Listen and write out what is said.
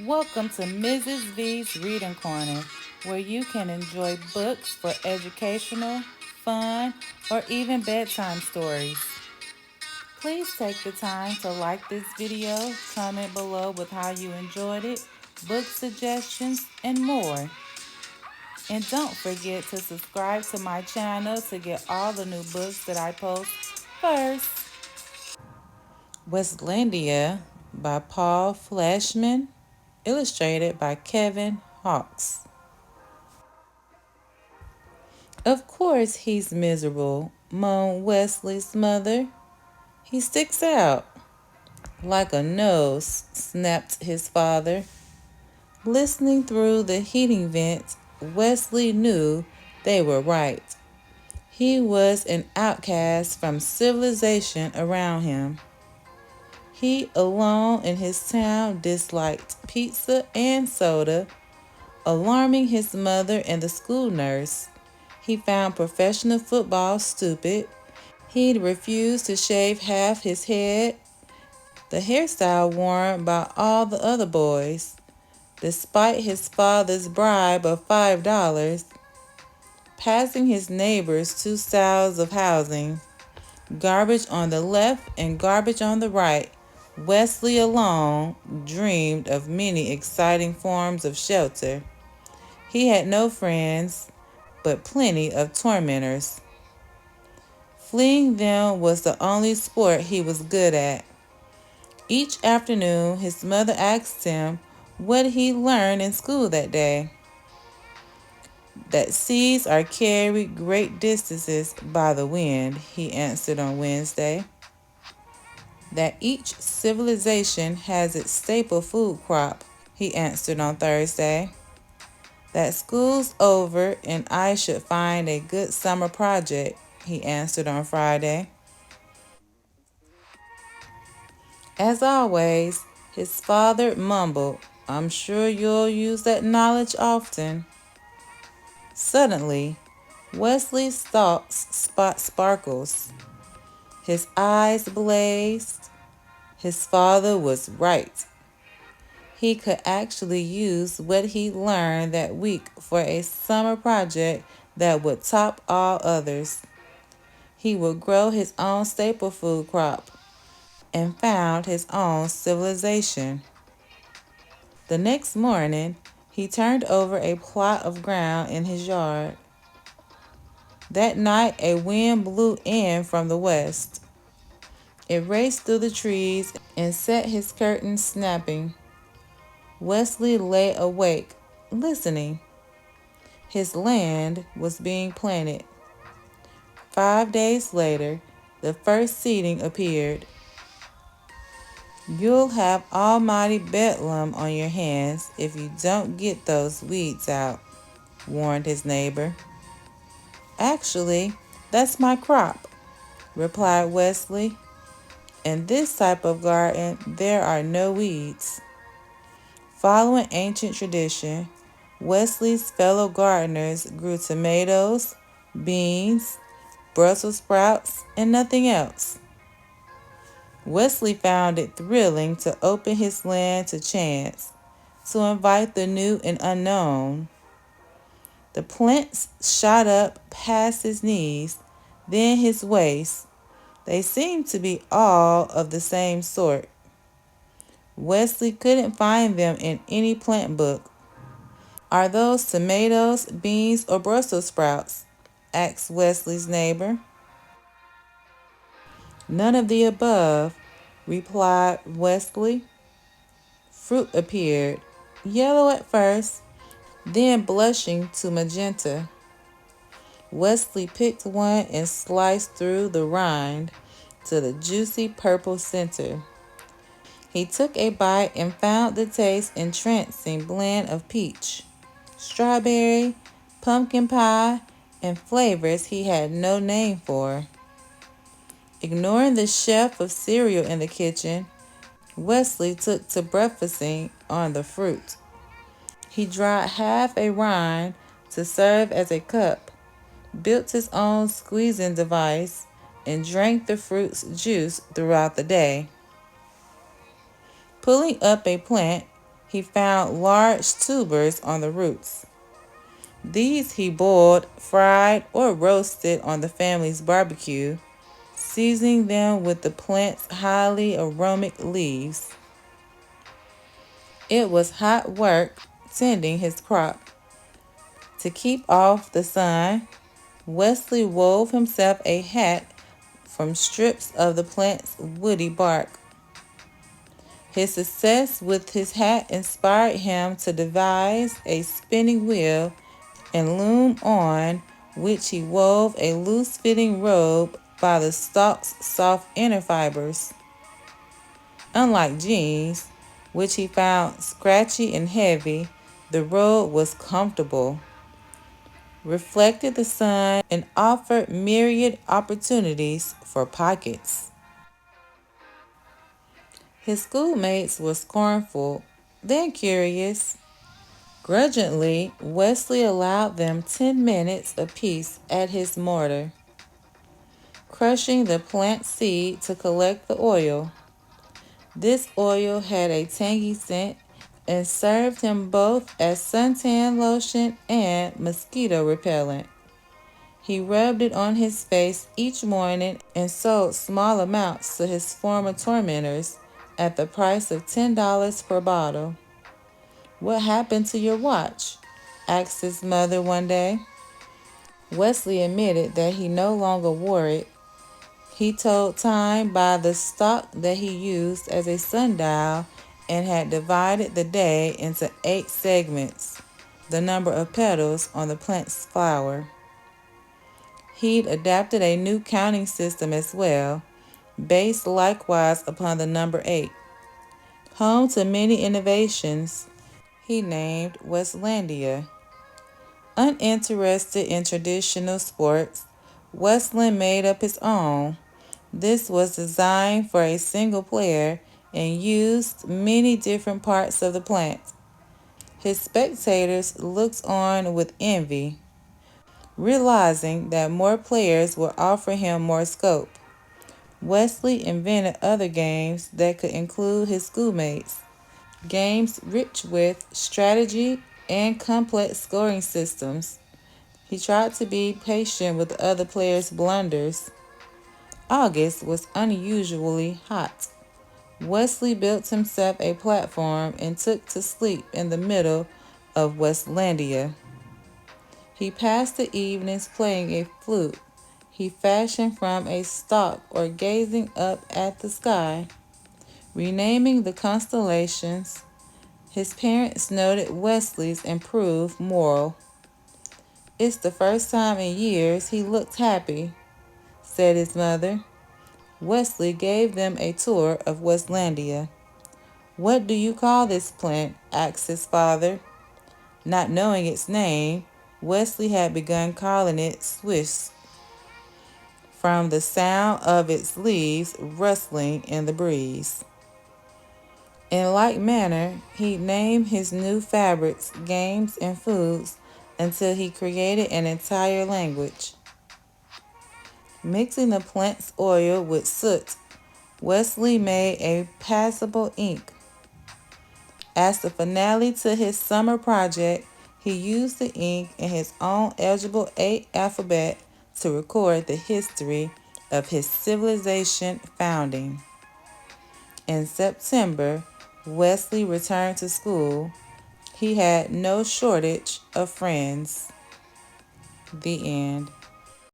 Welcome to Mrs. V's Reading Corner, where you can enjoy books for educational, fun, or even bedtime stories. Please take the time to like this video, comment below with how you enjoyed it, book suggestions, and more. And don't forget to subscribe to my channel to get all the new books that I post first. Weslandia by Paul Fleischman, illustrated by Kevin Hawkes. Of course he's miserable, moaned Wesley's mother. He sticks out. Like a nose, snapped his father. Listening through the heating vents, Wesley knew they were right. He was an outcast from civilization around him. He alone in his town disliked pizza and soda, alarming his mother and the school nurse. He found professional football stupid. He refused to shave half his head, the hairstyle worn by all the other boys. Despite his father's bribe of $5, passing his neighbors two styles of housing, garbage on the left and garbage on the right, Wesley alone dreamed of many exciting forms of shelter. He had no friends, but plenty of tormentors. Fleeing them was the only sport he was good at. Each afternoon, his mother asked him what he learned in school that day. That seeds are carried great distances by the wind, he answered on Wednesday. That each civilization has its staple food crop, he answered on Thursday. That school's over and I should find a good summer project, he answered on Friday. As always, his father mumbled, I'm sure you'll use that knowledge often. Suddenly, Wesley's thoughts spot sparkles. His eyes blazed. His father was right. He could actually use what he learned that week for a summer project that would top all others. He would grow his own staple food crop and found his own civilization. The next morning, he turned over a plot of ground in his yard. That night, a wind blew in from the west. It raced through the trees and set his curtains snapping. Wesley lay awake, listening. His land was being planted. 5 days later, the first seeding appeared. You'll have almighty bedlam on your hands if you don't get those weeds out, warned his neighbor. Actually, that's my crop, replied Wesley. In this type of garden, there are no weeds. Following ancient tradition, Wesley's fellow gardeners grew tomatoes, beans, Brussels sprouts, and nothing else. Wesley found it thrilling to open his land to chance, to invite the new and unknown. The plants shot up past his knees, then his waist. They seemed to be all of the same sort. Wesley couldn't find them in any plant book. Are those tomatoes, beans, or Brussels sprouts? Asked Wesley's neighbor. None of the above, replied Wesley. Fruit appeared, yellow at first, then blushing to magenta. Wesley picked one and sliced through the rind to the juicy purple center. He took a bite and found the taste entrancing blend of peach, strawberry, pumpkin pie, and flavors he had no name for. Ignoring the chef of cereal in the kitchen, Wesley took to breakfasting on the fruit. He dried half a rind to serve as a cup, built his own squeezing device, and drank the fruit's juice throughout the day. Pulling up a plant, He found large tubers on the roots. These he boiled, fried, or roasted on the family's barbecue, seasoning them with the plant's highly aromatic leaves. It was hot work tending his crop. To keep off the sun, Wesley wove himself a hat from strips of the plant's woody bark. His success with his hat inspired him to devise a spinning wheel and loom on which he wove a loose-fitting robe by the stalk's soft inner fibers. Unlike jeans, which he found scratchy and heavy, the robe was comfortable, reflected the sun, and offered myriad opportunities for pockets. His schoolmates were scornful, then curious. Grudgingly, Wesley allowed them 10 minutes apiece at his mortar, crushing the plant seed to collect the oil. This oil had a tangy scent and served him both as suntan lotion and mosquito repellent. He rubbed it on his face each morning and sold small amounts to his former tormentors at the price of $10 per bottle. "What happened to your watch?" asked his mother one day. Wesley admitted that he no longer wore it. He told time by the stalk that he used as a sundial and had divided the day into 8 segments, the number of petals on the plant's flower. He'd adapted a new counting system as well, based likewise upon the number 8. Home to many innovations, he named Weslandia. Uninterested in traditional sports, Wesland made up his own. This was designed for a single player and used many different parts of the plant. His spectators looked on with envy, realizing that more players would offer him more scope. Wesley invented other games that could include his schoolmates, games rich with strategy and complex scoring systems. He tried to be patient with the other players' blunders. August was unusually hot. Wesley built himself a platform and took to sleep in the middle of Weslandia. He passed the evenings playing a flute he fashioned from a stalk or gazing up at the sky, renaming the constellations. His parents noted Wesley's improved morale. "It's the first time in years he looked happy," said his mother. Wesley gave them a tour of Weslandia. "What do you call this plant?" asked his father. Not knowing its name, Wesley had begun calling it Swiss, from the sound of its leaves rustling in the breeze. In like manner, he named his new fabrics, games, and foods until he created an entire language. Mixing the plant's oil with soot, Wesley made a passable ink. As the finale to his summer project, he used the ink in his own eligible 8 alphabet to record the history of his civilization founding. In September, Wesley returned to school. He had no shortage of friends. The end.